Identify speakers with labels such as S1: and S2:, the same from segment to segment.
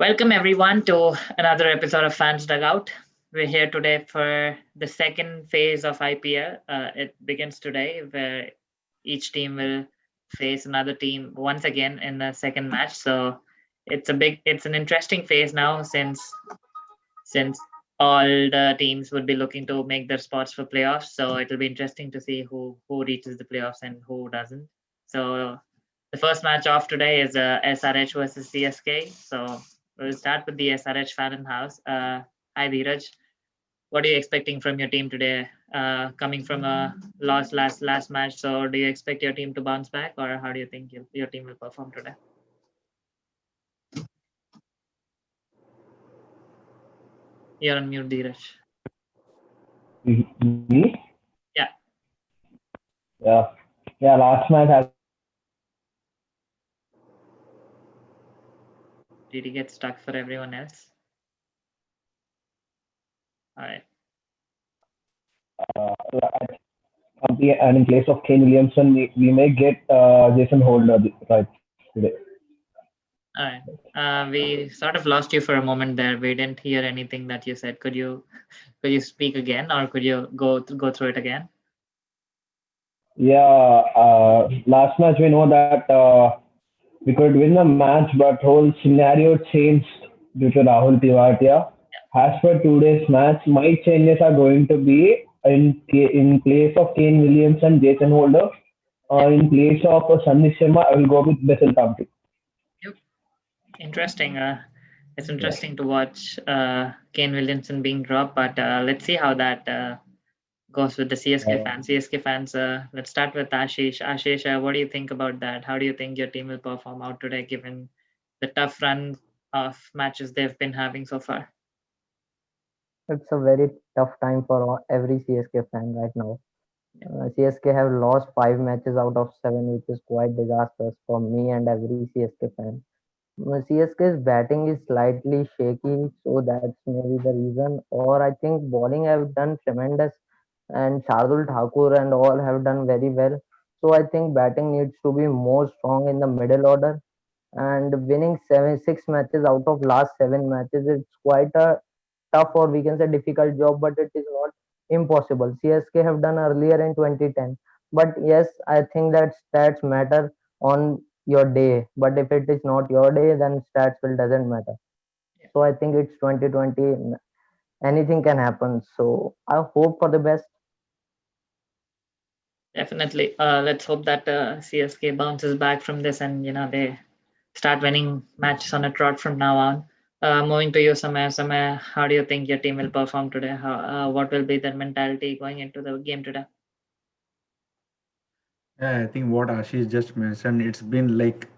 S1: Welcome everyone to another episode of Fans Dugout. We're here today for the second phase of IPL. It begins today, where each team will face another team once again in the second match. So it's an interesting phase now since all the teams would be looking to make their spots for playoffs. So it'll be interesting to see who reaches the playoffs and who doesn't. So the first match of today is SRH versus CSK. So we'll start with the SRH fan in house. Hi Dheeraj, what are you expecting from your team today? Coming from a loss last match, so do you expect your team to bounce back, or how do you think your team will perform today? You're on mute, Dheeraj.
S2: Me?
S1: Yeah.
S2: Yeah. Yeah, last match has
S1: Did he get stuck for everyone else? All right.
S2: at company and in place of Kane Williamson, we may get Jason Holder right today.
S1: All right. We sort of lost you for a moment there. We didn't hear anything that you said. Could you speak again, or could you go through it again?
S2: Yeah, last match we know that we could win the match, but whole scenario changed due to Rahul Tiwatia. As per today's match, my changes are going to be in place of Kane Williamson, Jason Holder.
S1: Yeah.
S2: In place of Sandeep Sharma, I will go with Basil Tampi.
S1: Yep. Interesting. It's
S2: Yeah.
S1: interesting to watch Kane Williamson being dropped, but let's see how that goes with the CSK
S2: Uh,
S1: fans. CSK fans. Let's start with Ashish. Ashish, what do you think about that? How do you think your team will perform out today, given the tough run of matches they've been having so far?
S3: It's a very tough time for every CSK fan right now.
S1: Yeah.
S3: CSK have lost 5 matches out of 7, which is quite disastrous for me and every CSK fan. CSK's batting is slightly shaky, so that's maybe the reason. Or I think bowling have done tremendous, and Shardul Thakur and all have done very well. So I think batting needs to be more strong in the middle order. And winning 6 matches out of last 7 matches, it's quite a tough or we can say difficult job, but it is not impossible. CSK have done earlier in 2010, but yes, I think that stats matter on your day. But if it is not your day, then stats will doesn't matter.
S1: Yeah.
S3: So I think it's 2020. Anything can happen. So I hope for the best.
S1: Definitely. Let's hope that CSK bounces back from this and they start winning matches on a trot from now on. Moving to you, Samay. Samay, how do you think your team will perform today? What will be their mentality going into the game today?
S4: Yeah, I think what Ashish just mentioned, it's been like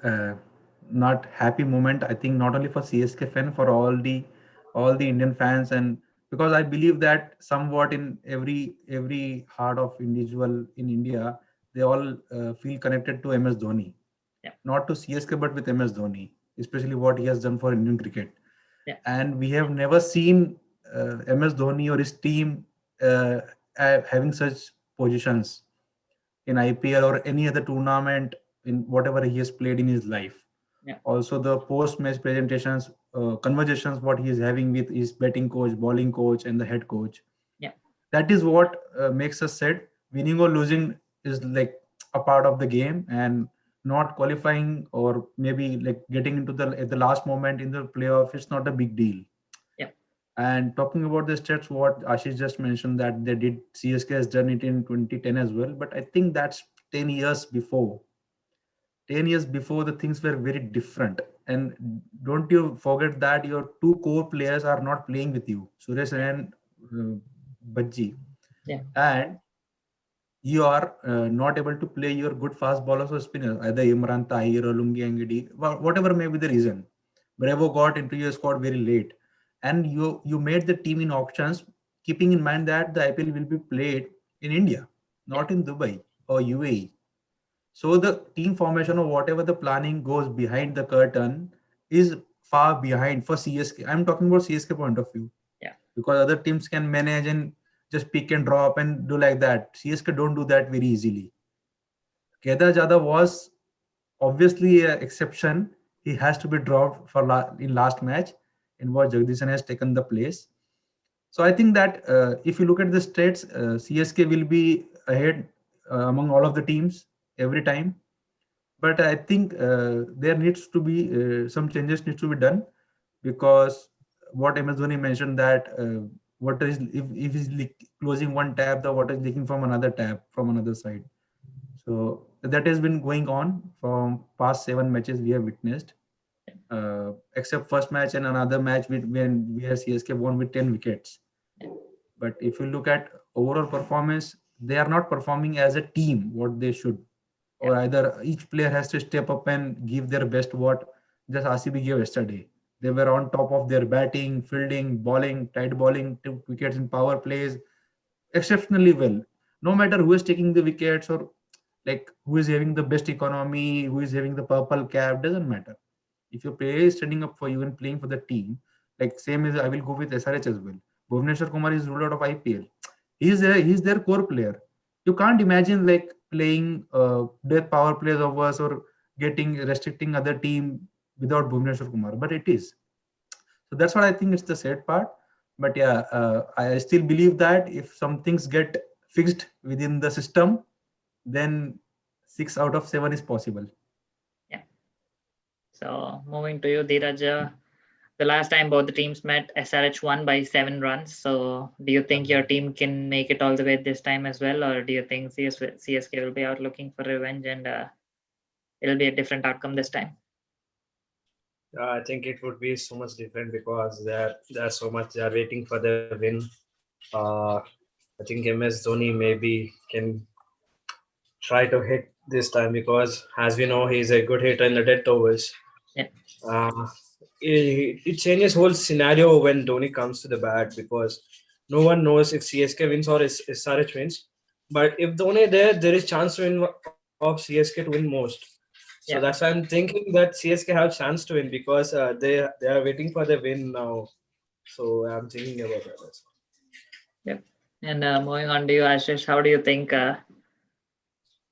S4: not happy moment. I think not only for CSK fan, for all the Indian fans, and because I believe that somewhat in every heart of individual in India, they all feel connected to MS Dhoni,
S1: Yeah.
S4: not to CSK but with MS Dhoni, especially what he has done for Indian cricket.
S1: Yeah.
S4: And we have never seen MS Dhoni or his team having such positions in IPL or any other tournament in whatever he has played in his life.
S1: Yeah.
S4: Also, the post-match presentations, conversations, what he is having with his batting coach, bowling coach, and the head coach.
S1: Yeah.
S4: That is what makes us said winning or losing is like a part of the game, and not qualifying or maybe like getting into the at the last moment in the playoff. It's not a big deal.
S1: Yeah.
S4: And talking about the stats, what Ashish just mentioned that they did, CSK has done it in 2010 as well. But I think that's 10 years before. 10 years before, the things were very different. And don't you forget that your two core players are not playing with you, Suresh and Bajji.
S1: Yeah.
S4: And you are not able to play your good fast bowlers or spinners, either Imran Tahir or Lungi Angadi, whatever may be the reason. Bravo got into your squad very late, and you made the team in auctions, keeping in mind that the IPL will be played in India,
S1: Yeah.
S4: not in Dubai or UAE. So the team formation or whatever the planning goes behind the curtain is far behind for CSK. I'm talking about CSK point of view,
S1: Yeah.
S4: because other teams can manage and just pick and drop and do like that. CSK don't do that very easily. Kedar Jadhav was obviously an exception. he has to be dropped for in last match, in what Jagdishan has taken the place. So I think that if you look at the stats, CSK will be ahead among all of the teams every time. But I think there needs to be some changes needs to be done, because what MS Dhoni mentioned, that water is, if he's closing one tap, the water is leaking from another tap from another side. So that has been going on from past 7 matches we have witnessed, except first match and another match when where CSK won with 10 wickets. But if you look at overall performance, they are not performing as a team what they should, or either each player has to step up and give their best, what just RCB gave yesterday. They were on top of their batting, fielding, bowling, tight bowling, took wickets in power plays exceptionally well. No matter who is taking the wickets, or like who is having the best economy, who is having the purple cap, doesn't matter. If your player is standing up for you and playing for the team, like same as I will go with SRH as well. Bhuvneshwar Kumar is ruled out of IPL. He's their core player. You can't imagine like playing death power plays of us, or getting restricting other team without Bhuvneshwar Kumar, but it is. So that's what I think is the sad part. But yeah, I still believe that if some things get fixed within the system, then 6 out of 7 is possible.
S1: Yeah. So moving to you, Dheeraj. The last time both the teams met, SRH won by 7 runs. So do you think your team can make it all the way this time as well, or do you think CSK will be out looking for revenge and it'll be a different outcome this time?
S5: I think it would be so much different, because they're so much, they're waiting for the win. I think MS Dhoni maybe can try to hit this time, because as we know, he's a good hitter in the dead overs.
S1: Yeah.
S5: It changes whole scenario when Dhoni comes to the bat, because no one knows if CSK wins or SRH wins. But if Dhoni there is chance to win of CSK to win most. So
S1: Yeah.
S5: that's why I'm thinking that CSK have chance to win, because they are waiting for the win now. So I'm thinking about that. Also.
S1: Yep. And moving on to you, Ashish, how do you think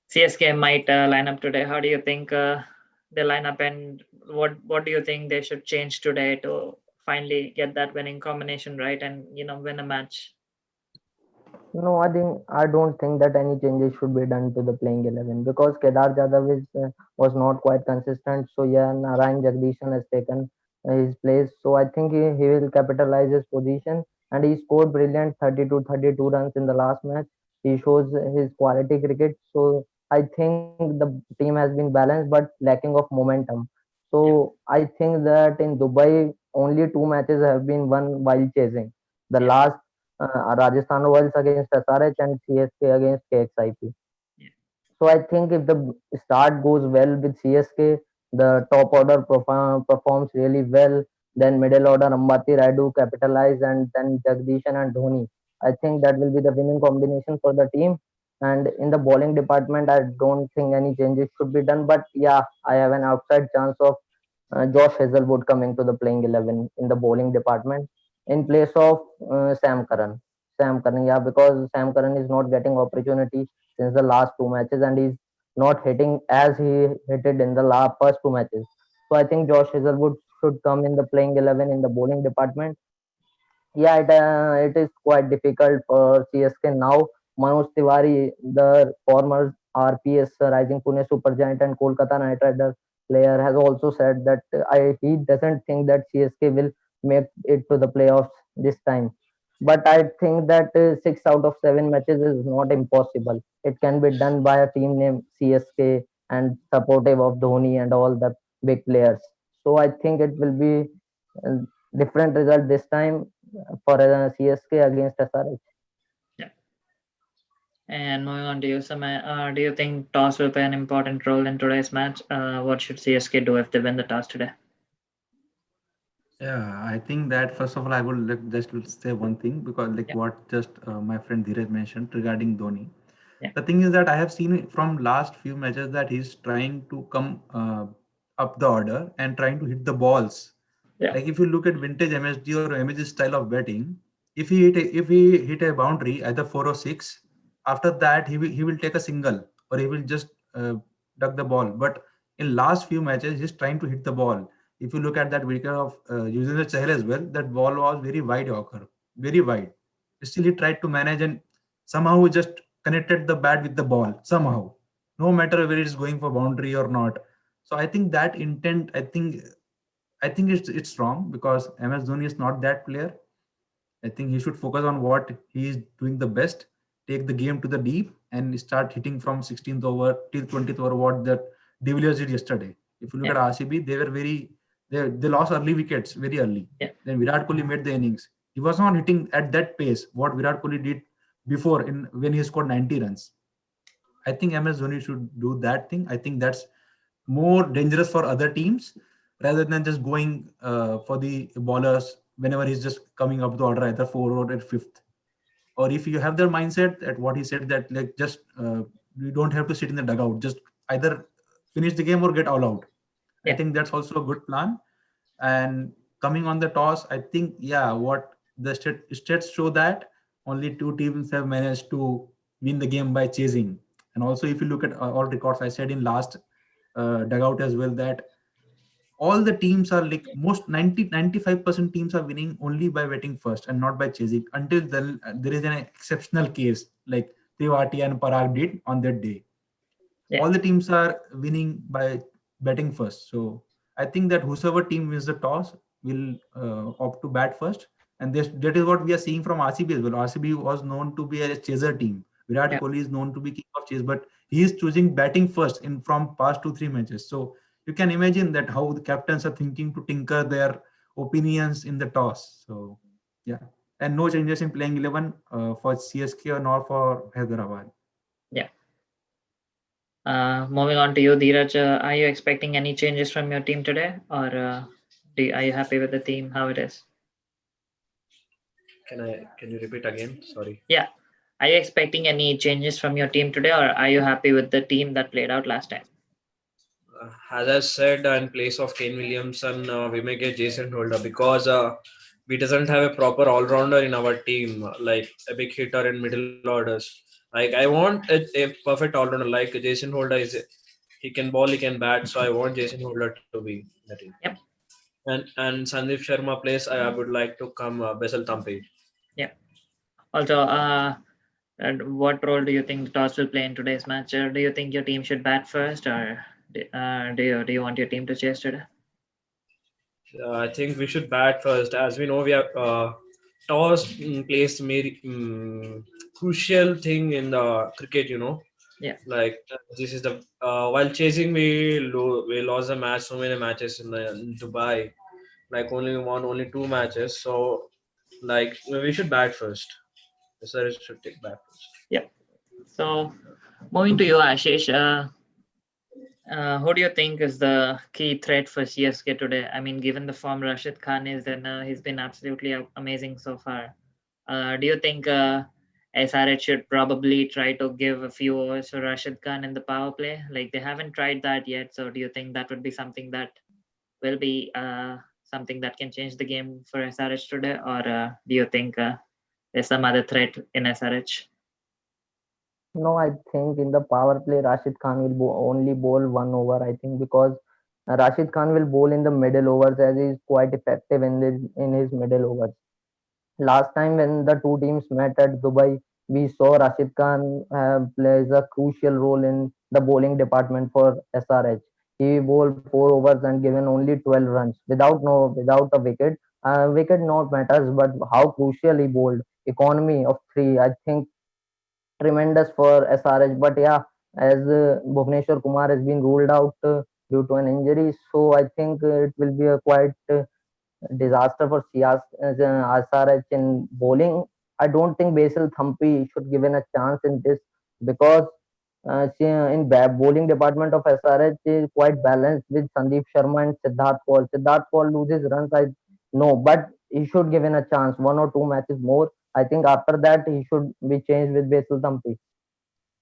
S1: CSK might line up today? How do you think they line up, and what do you think they should change today to finally get that winning combination right and win a match?
S3: No, I don't think that any changes should be done to the playing 11 because Kedar Jadhav was not quite consistent. So yeah, Narayan Jagdishan has taken his place. So I think he will capitalize his position, and he scored brilliant 32 runs in the last match. He shows his quality cricket. So I think the team has been balanced but lacking of momentum. So I think that in Dubai only 2 matches have been won while chasing. The
S1: Yeah.
S3: last Rajasthan Royals against SRH and CSK against KXIP.
S1: Yeah.
S3: So I think if the start goes well with CSK, the top order performs really well. Then middle order Ambati Raidu capitalize, and then Jagdishan and Dhoni. I think that will be the winning combination for the team. And in the bowling department, I don't think any changes should be done. But yeah, I have an outside chance of Josh Hazelwood coming to the playing 11 in the bowling department in place of Sam Curran. Sam Curran, yeah, because Sam Curran is not getting opportunity since the last 2 matches, and he's not hitting as he hit it in the first 2 matches. So I think Josh Hazelwood should come in the playing 11 in the bowling department. Yeah, it is quite difficult for CSK now. Manoj Tiwari, the former RPS Rising Pune Super Giant and Kolkata Knight Riders player, has also said that he doesn't think that CSK will make it to the playoffs this time. But I think that 6 out of 7 matches is not impossible. It can be done by a team named CSK and supportive of Dhoni and all the big players. So I think it will be a different result this time for CSK against SRH.
S1: Yeah. And moving on to you, Samay, do you think toss will play an important role in today's match? What should CSK do if they win the toss today?
S4: Yeah, I think that first of all, I would just say one thing, because like
S1: Yeah.
S4: what just my friend Dheeraj mentioned regarding Dhoni.
S1: Yeah.
S4: The thing is that I have seen from last few matches that he's trying to come up the order and trying to hit the balls.
S1: Yeah.
S4: Like if you look at vintage MSD or MSG style of batting, if he hit a boundary either 4 or 6, after that he will take a single, or he will just duck the ball. But in last few matches, he's trying to hit the ball. If you look at that wicket of Yuzvendra Chahal as well, that ball was very wide, Yorker, very wide. Still, he tried to manage and somehow he just connected the bat with the ball somehow, no matter whether it's going for boundary or not. So I think that intent, I think it's wrong because MS Dhoni is not that player. I think he should focus on what he is doing the best, take the game to the deep, and start hitting from 16th over till 20th over what that De Villiers did yesterday. If you look
S1: Yeah.
S4: at RCB, they lost early wickets very early.
S1: Yeah.
S4: Then Virat Kohli made the innings. He was not hitting at that pace what Virat Kohli did before in when he scored 90 runs. I think MS Dhoni should do that thing. I think that's more dangerous for other teams rather than just going for the bowlers whenever he's just coming up the order, either four or at fifth. Or if you have their mindset at what he said that like just you don't have to sit in the dugout, just either finish the game or get all out. I
S1: Yeah.
S4: think that's also a good plan. And coming on the toss, I think what the stats show that only two teams have managed to win the game by chasing. And also, if you look at all records, I said in last dugout as well that all the teams are like most 90-95% teams are winning only by waiting first and not by chasing until then there is an exceptional case like Tripathi and Parag did on that day.
S1: Yeah.
S4: All the teams are winning by batting first. So I think that whosoever team wins the toss will opt to bat first. And that is what we are seeing from RCB as well. RCB was known to be a chaser team. Virat
S1: Yeah.
S4: Kohli is known to be king of chase, but he is choosing batting first in from past 2-3 matches. So you can imagine that how the captains are thinking to tinker their opinions in the toss. So yeah, and no changes in playing 11 for CSK or nor for Hyderabad.
S1: Moving on to you, Dheeraj, are you expecting any changes from your team today, or are you happy with the team how it is?
S5: Can you repeat again? Sorry.
S1: Yeah. Are you expecting any changes from your team today, or are you happy with the team that played out last time?
S5: As I said, in place of Kane Williamson, we may get Jason Holder because we doesn't have a proper all-rounder in our team, like a big hitter in middle orders. Like I want a perfect all-rounder, like Jason Holder is. He can ball, he can bat, so I want Jason Holder to be the team.
S1: Yep.
S5: And Sandeep Sharma plays. I would like to come Basil Thampi.
S1: Also, and what role do you think the toss will play in today's match? Do you think your team should bat first, or do you want your team to chase today?
S5: I think we should bat first. As we know, we have toss plays very crucial thing in the cricket.
S1: Yeah.
S5: Like this is the while chasing we lost the match, so many matches in Dubai. Like only 2 matches. So like we should bat first. The series should take bat first.
S1: So, moving to you, Ashish, who do you think is the key threat for CSK today? I mean, given the form Rashid Khan is in, he's been absolutely amazing so far. Do you think SRH should probably try to give a few overs to Rashid Khan in the power play? Like they haven't tried that yet. So, do you think that would be something that will be something that can change the game for SRH today, or do you think there's some other threat in SRH?
S3: No, I think in the power play, Rashid Khan will only bowl one over. I think because Rashid Khan will bowl in the middle overs as he is quite effective in his middle overs. Last time when the two teams met at Dubai, we saw Rashid Khan plays a crucial role in the bowling department for SRH. He bowled 4 overs and given only 12 runs without a wicket. Wicket not matters, but how crucial he bowled. Economy of three, I think tremendous for SRH. But yeah, as Bhuvneshwar Kumar has been ruled out due to an injury, so I think it will be a quite disaster for SRH in bowling. I don't think Basil Thampi should given a chance in this because in bowling department of SRH is quite balanced with Sandeep Sharma and Siddharth Paul. Siddharth Paul loses runs, I know, but he should given a chance, 1 or 2 matches more. I think after that he should be changed with Basil Thampi.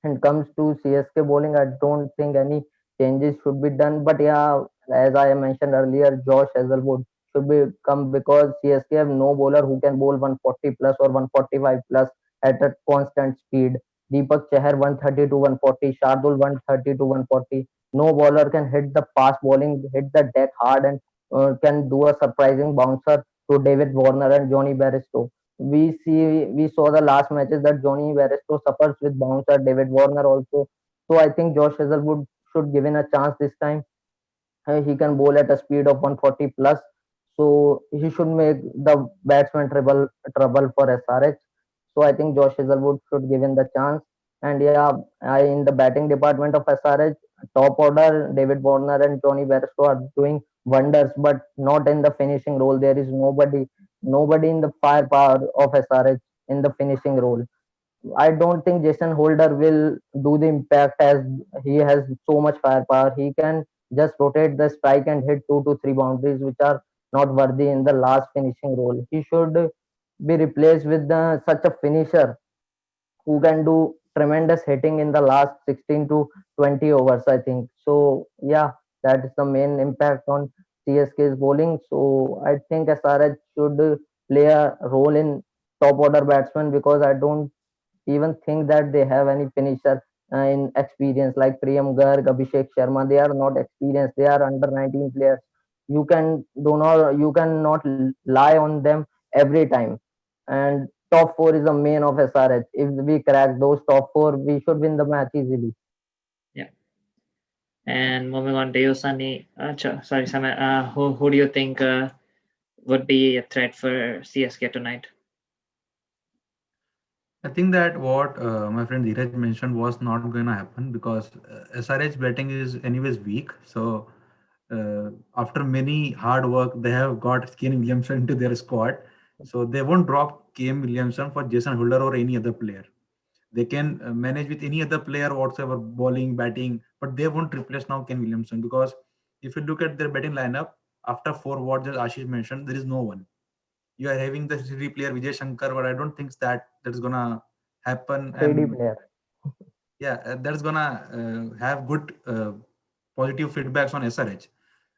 S3: And comes to CSK bowling, I don't think any changes should be done. But yeah, as I mentioned earlier, Josh Hazelwood should be come because CSK have no bowler who can bowl 140 plus or 145 plus at a constant speed. Deepak Chahar 130 to 140, Shardul 130 to 140. No bowler can hit the fast bowling, hit the deck hard, and can do a surprising bouncer to David Warner and Johnny Bairstow. We saw the last matches that Johnny Bairstow suffers with bouncer, David Warner also. So I think Josh Hazelwood should given a chance this time. He can bowl at a speed of 140 plus, so he should make the batsman trouble for SRH. So I think Josh Hazelwood should given the chance. And yeah, in the batting department of SRH, top order David Warner and Johnny Bairstow are doing wonders, but not in the finishing role. There is nobody in the firepower of SRH in the finishing role. I don't think Jason Holder will do the impact as he has so much firepower. He can just rotate the strike and hit 2 to 3 boundaries, which are not worthy in the last finishing role. He should be replaced with such a finisher who can do tremendous hitting in the last 16 to 20 overs, I think. So, yeah, that is the main impact on CSK's bowling. So, I think SRH should play a role in top order batsman because I don't even think that they have any finisher in experience like Priyam Garg, Abhishek Sharma. They are not experienced. They are under 19 players. You cannot lie on them every time. And top four is the main of SRH. If we crack those top four, we should win the match easily.
S1: Yeah. And moving on to you, Sunny. Sorry, Samir. Who do you think would be a threat for CSK tonight?
S4: I think that what my friend Dheeraj mentioned was not going to happen because SRH batting is anyways weak. So after many hard work, they have got Kane Williamson into their squad. So they won't drop Kane Williamson for Jason Holder or any other player. They can manage with any other player whatsoever, bowling, batting, but they won't replace now Ken Williamson because if you look at their batting lineup, after four what just Ashish mentioned, there is no one. You are having the three player Vijay Shankar, but I don't think that's gonna happen.
S3: Steady
S4: And
S3: player.
S4: yeah, that's gonna have good positive feedbacks on SRH.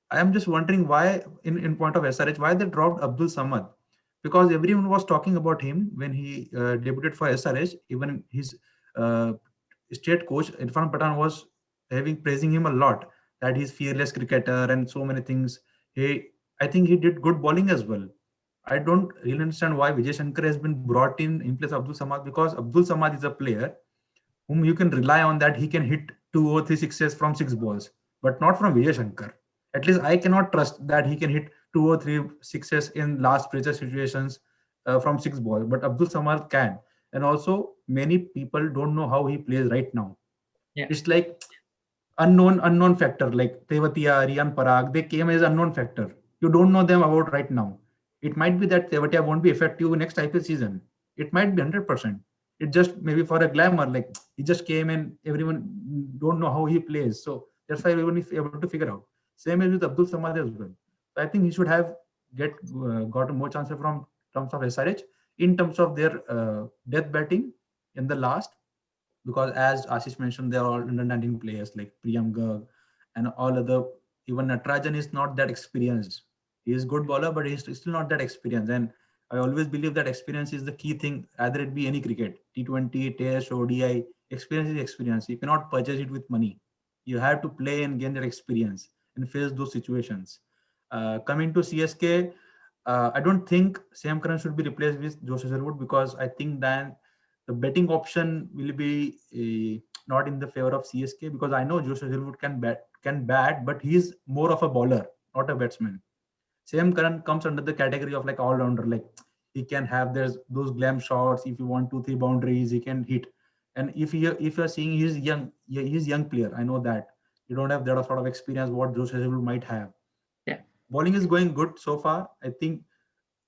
S4: I am just wondering why, in point of SRH, why they dropped Abdul Samad, because everyone was talking about him when he debuted for SRH. Even his uh, state coach Irfan Pathan was praising him a lot, that he's fearless cricketer and so many things. I think he did good bowling as well. I don't really understand why Vijay Shankar has been brought in place of Abdul Samad, because Abdul Samad is a player whom you can rely on that he can hit 2 or 3 sixes from 6 balls, but not from Vijay Shankar. At least I cannot trust that he can hit 2 or 3 sixes in last pressure situations from 6 balls, but Abdul Samad can. And also, many people don't know how he plays right now.
S1: Yeah.
S4: It's like unknown factor, like Tewatia, Rian Parag, they came as unknown factor. You don't know them about right now. It might be that Tewatia won't be effective next IPL season. It might be 100%. It just maybe for a glamour, like he just came and everyone don't know how he plays. So that's why everyone is able to figure out. Same as with Abdul Samad as well. So I think he should have got more chances from terms of SRH in terms of their death batting in the last, because as Ashish mentioned, they are all under 19 players like Priyam Garg and all other. Even Natarajan is not that experienced. He is good bowler, but he's still not that experienced. And I always believe that experience is the key thing, either it be any cricket, T20, Test, ODI. Experience is experience. You cannot purchase it with money. You have to play and gain that experience and face those situations. Coming to CSK, I don't think Sam Curran should be replaced with Josh Hazlewood, because I think then the betting option will be not in the favor of CSK, because I know Josh Hazlewood can bat, but he's more of a bowler, not a batsman. Sam Curran comes under the category of like all rounder. Like he can have those glam shots. If you want 2 3 boundaries, he can hit. And if you're seeing he's young, yeah, he's young player. I know that you don't have that sort of experience what Josh Hazlewood might have.
S1: Yeah.
S4: Bowling is going good so far. I think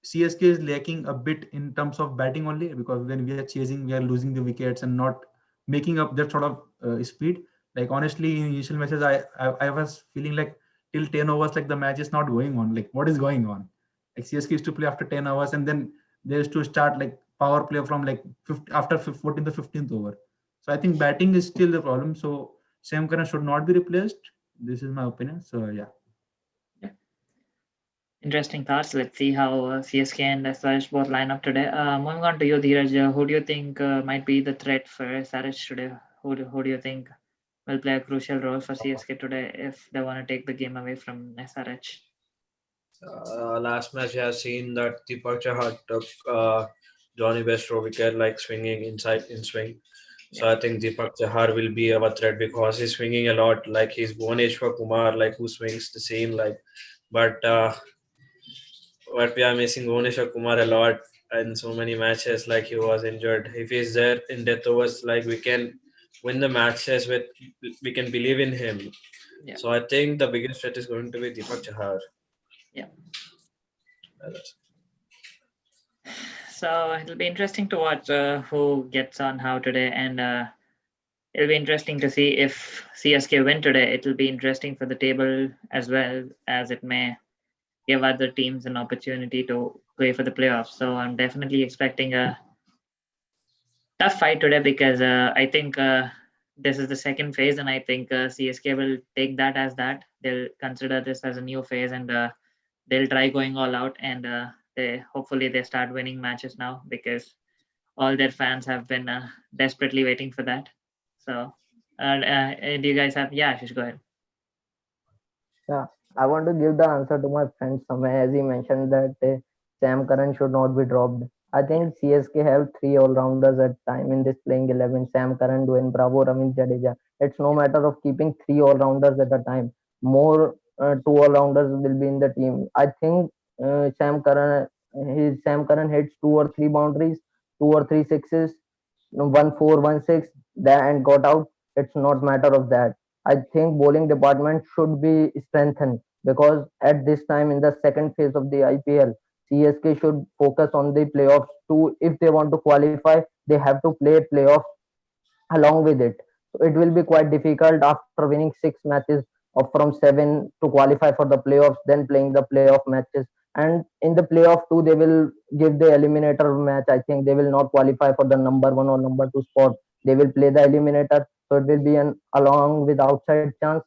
S4: CSK is lacking a bit in terms of batting only, because when we are chasing, we are losing the wickets and not making up that sort of speed. Like honestly, in initial matches, I was feeling like till 10 overs, like the match is not going on. Like what is going on? Like CSK used to play after 10 hours, and then they used to start like power play from like 50, after 14th to 15th over. So I think batting is still the problem. So Sam Curran should not be replaced. This is my opinion. So yeah.
S1: Interesting thoughts. Let's see how CSK and SRH both line up today. Moving on to you, Dheeraj. Who do you think might be the threat for SRH today? Who do you think? will play a crucial role for CSK today if they want to take the game away from SRH.
S5: Last match, I have seen that Deepak Chahar took Johnny Bestro wicket like swinging inside in swing. So I think Deepak Chahar will be our threat because he's swinging a lot, like he's Bhuvaneshwar Kumar, like who swings the same, like. But we are missing Bhuvaneshwar Kumar a lot in so many matches, like he was injured. If he's there in death overs, like we can win the matches with, we can believe in him.
S1: Yeah.
S5: So I think the biggest threat is going to be Deepak Chahar.
S1: Yeah. So it'll be interesting to watch who gets on how today, and it'll be interesting to see if CSK win today. It'll be interesting for the table as well, as it may give other teams an opportunity to play for the playoffs. So I'm definitely expecting a tough fight today because I think this is the second phase, and I think CSK will take that as that. They'll consider this as a new phase, and they'll try going all out, and they hopefully they start winning matches now because all their fans have been desperately waiting for that. So, do you guys have? Yeah, Ashish, go ahead.
S3: Yeah, I want to give the answer to my friend Samay as he mentioned that Sam Curran should not be dropped. I think CSK have three all-rounders at time in this playing 11. Sam Curran, Dwayne Bravo, Ravindra Jadeja. It's no matter of keeping three all-rounders at a time. More two all-rounders will be in the team. I think Sam Curran hits two or three boundaries, two or three sixes, 1 4, 1 6, and got out. It's not matter of that. I think bowling department should be strengthened because at this time in the second phase of the IPL, CSK should focus on the playoffs too. If they want to qualify, they have to play playoffs along with it. So it will be quite difficult after winning 6 matches of from 7 to qualify for the playoffs, then playing the playoff matches. And in the playoff too, they will give the eliminator match. I think they will not qualify for the number 1 or number 2 spot. They will play the eliminator. So it will be an along with outside chance.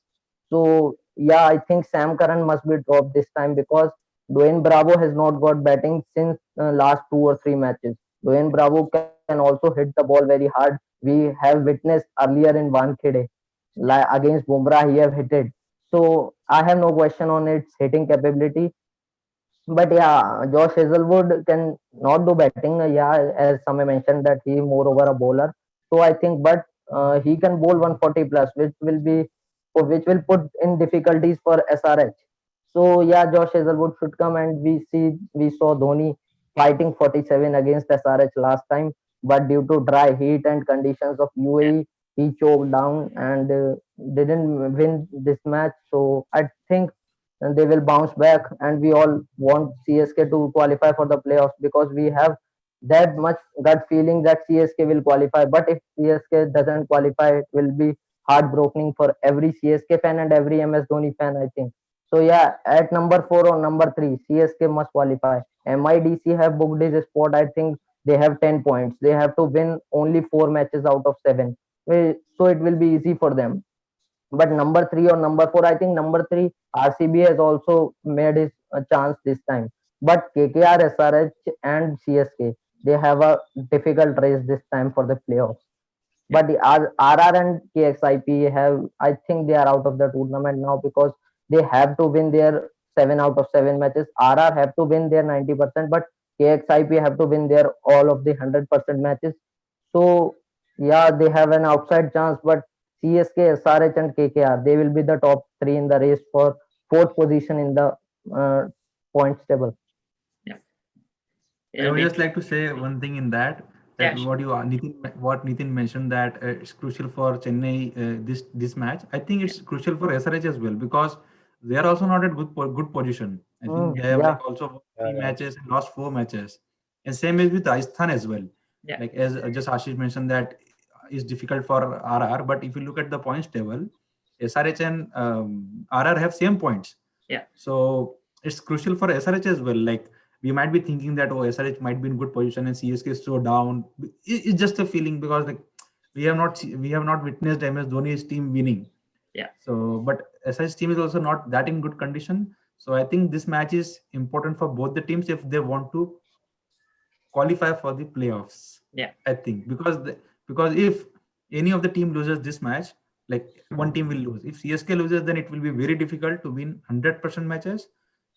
S3: So yeah, I think Sam Curran must be dropped this time because Dwayne Bravo has not got batting since last 2 or 3 matches. Dwayne Bravo can also hit the ball very hard. We have witnessed earlier in Wankhede against Bumrah, he have hit it. So I have no question on its hitting capability. But yeah, Josh Hazelwood can not do batting. Yeah, as Samay mentioned that he moreover a bowler. So I think, but he can bowl 140 plus, which will put in difficulties for SRH. So yeah, Josh Hazelwood should come, and we saw Dhoni fighting 47 against SRH last time, but due to dry heat and conditions of UAE, he choked down and didn't win this match. So I think and they will bounce back, and we all want CSK to qualify for the playoffs because we have that much gut feeling that CSK will qualify. But if CSK doesn't qualify, it will be heartbreaking for every CSK fan and every MS Dhoni fan, I think. So yeah, at number 4 or number 3, CSK must qualify. MIDC have booked his spot. I think they have 10 points. They have to win only 4 matches out of 7. So it will be easy for them. But number 3 or number 4, I think number 3, RCB has also made his chance this time. But KKR, SRH, and CSK, they have a difficult race this time for the playoffs. But the RR and KXIP have, I think they are out of the tournament now because they have to win their 7 out of 7 matches. RR have to win their 90%, but KXIP have to win their all of the 100% matches. So yeah, they have an outside chance, but CSK, SRH, and KKR they will be the top 3 in the race for fourth position in the uh, points table.
S1: Yeah.
S4: I would just like to say one thing in that
S1: Yeah,
S4: what Nitin mentioned that it's crucial for Chennai this match. I think it's crucial for SRH as well because they are also not at good position. I think they have
S3: Yeah,
S4: like also won 3 matches and lost 4 matches, and same is with Rajasthan as well.
S1: Yeah.
S4: Like as just Ashish mentioned that it's difficult for RR, but if you look at the points table, SRH and RR have same points.
S1: Yeah.
S4: So it's crucial for SRH as well. Like we might be thinking that SRH might be in good position and CSK is so down. It's just a feeling because like we have not witnessed MS Dhoni's team winning.
S1: Yeah.
S4: So but SRH team is also not that in good condition. So I think this match is important for both the teams if they want to qualify for the playoffs.
S1: Yeah.
S4: I think because if any of the team loses this match, Like one team will lose. If CSK loses, then it will be very difficult to win 100% matches.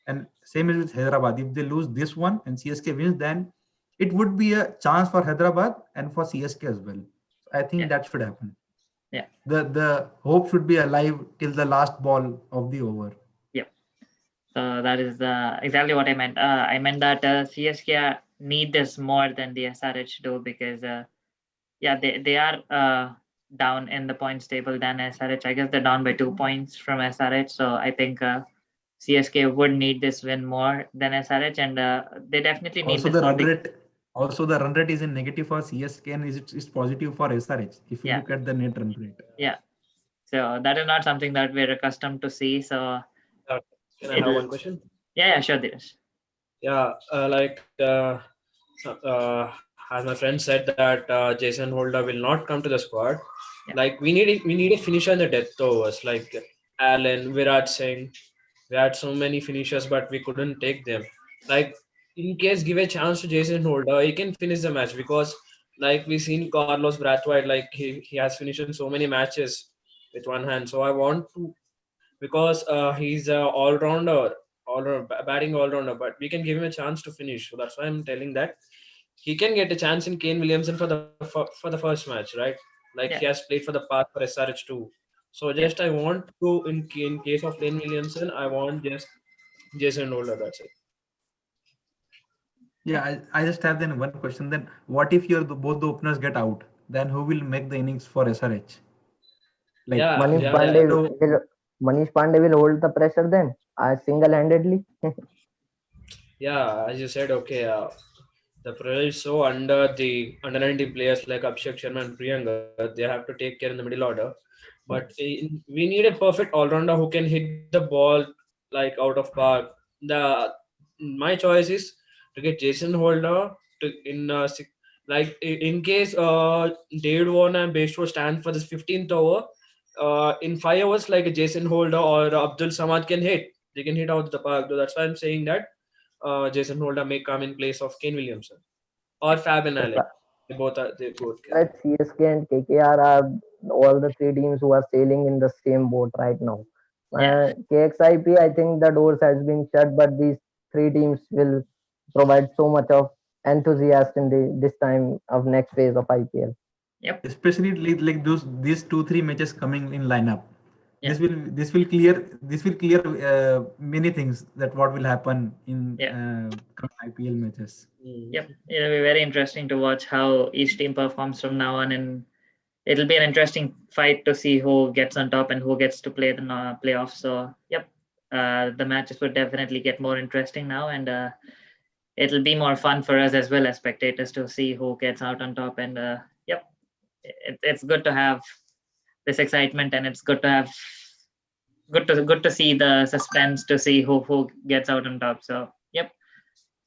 S4: And same as with Hyderabad. If they lose this one and CSK wins, then it would be a chance for Hyderabad and for CSK as well. I think
S1: Yeah.
S4: that should happen.
S1: Yeah.
S4: The hope should be alive till the last ball of the over.
S1: So that is exactly what I meant. I meant that CSK need this more than the SRH do because they are down in the points table than SRH. I guess they're down by 2 points from SRH. So I think CSK would need this win more than SRH, and they definitely need
S4: Also,
S1: this one.
S4: the run rate is in negative for CSK and is positive for SRH. If you
S1: Yeah.
S4: look at the net run rate.
S1: Yeah. So that is not something that we're accustomed to see. So
S5: Can I have one question?
S1: yeah, sure, Dheeraj.
S5: Yeah, as my friend said that Jason Holder will not come to the squad.
S1: Yeah.
S5: Like we need a finisher in the death overs, like Allen, Virat Singh. We had so many finishers, but we couldn't take them. Like in case give a chance to Jason Holder, he can finish the match because like we seen Carlos Brathwaite, like he has finished in so many matches with one hand. So I want to because he's a batting all rounder, but we can give him a chance to finish. So that's why I'm telling that he can get a chance in Kane Williamson for the first match, right? Like he has played for the past for SRH too. So just I want to in case of Kane Williamson, I want just Jason Holder. That's it.
S4: Yeah, I just have then one question. Then what if both the openers get out? Then who will make the innings for SRH? Like
S3: Manish Pandey will hold the pressure then, single-handedly.
S5: Yeah, as you said, okay. The pressure is so under the under 19 players like Abhishek Sharma and Priyanka. They have to take care in the middle order. But we need a perfect all-rounder who can hit the ball like out of park. My choice is to get Jason Holder in case David Warner and Bairstow stand for this 15th over. In 5 hours, like a Jason Holder or Abdul Samad can hit. They can hit out the park. So that's why I'm saying that Jason Holder may come in place of Kane Williamson or Fab and Allen. They both can.
S3: CSK and KKR are all the three teams who are sailing in the same boat right now. KXIP, I think the doors has been shut, but these three teams will provide so much of enthusiasm in this time of next phase of IPL.
S1: Yep.
S4: Especially like these 2-3 matches coming in lineup.
S1: Yeah.
S4: This will clear many things that what will happen in IPL matches.
S1: Yep, it'll be very interesting to watch how each team performs from now on, and it'll be an interesting fight to see who gets on top and who gets to play the playoffs. So yep, the matches would definitely get more interesting now, and it'll be more fun for us as well as spectators to see who gets out on top. And yep, it's good to have this excitement, and it's good to see the suspense to see who gets out on top. So yep,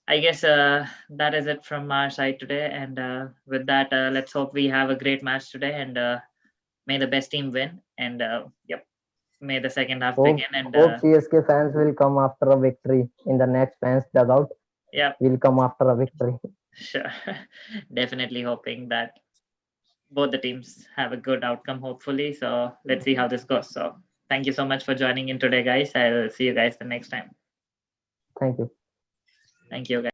S1: I guess that is it from our side today. And with that, let's hope we have a great match today, and may the best team win. And yep, may the second half begin. And
S3: hope CSK fans will come after a victory in the next fans dugout.
S1: Yeah,
S3: we'll come after a victory.
S1: Sure, definitely hoping that both the teams have a good outcome, hopefully. So let's see how this goes. So thank you so much for joining in today, guys. I'll see you guys the next time.
S3: Thank you.
S1: Thank you, guys.